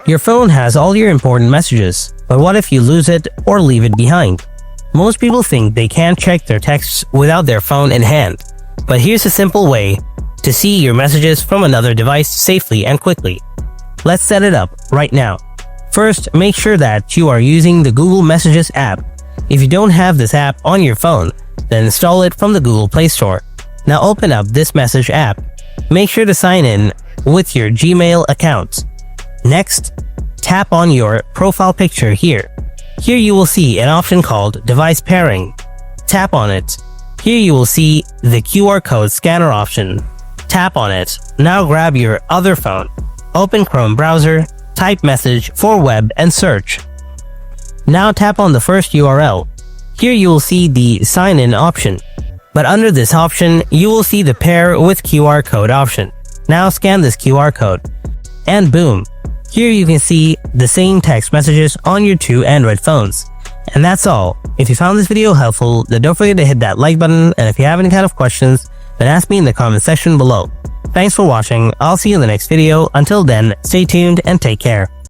Your phone has all your important messages, but what if you lose it or leave it behind? Most people think they can't check their texts without their phone in hand, but here's a simple way to see your messages from another device safely and quickly. Let's set it up right now. First, make sure that you are using the Google Messages app. If you don't have this app on your phone, then install it from the Google Play Store. Now open up this message app. Make sure to sign in with your Gmail account. Next, tap on your profile picture here. Here you will see an option called Device Pairing. Tap on it. Here you will see the QR code scanner option. Tap on it. Now grab your other phone. Open Chrome browser, type message for web and search. Now tap on the first URL. Here you will see the sign in option. But under this option, you will see the pair with QR code option. Now scan this QR code. And boom! Here you can see the same text messages on your two Android phones. And that's all. If you found this video helpful, then don't forget to hit that like button, and if you have any kind of questions, then ask me in the comment section below. Thanks for watching. I'll see you in the next video. Until then, stay tuned and take care.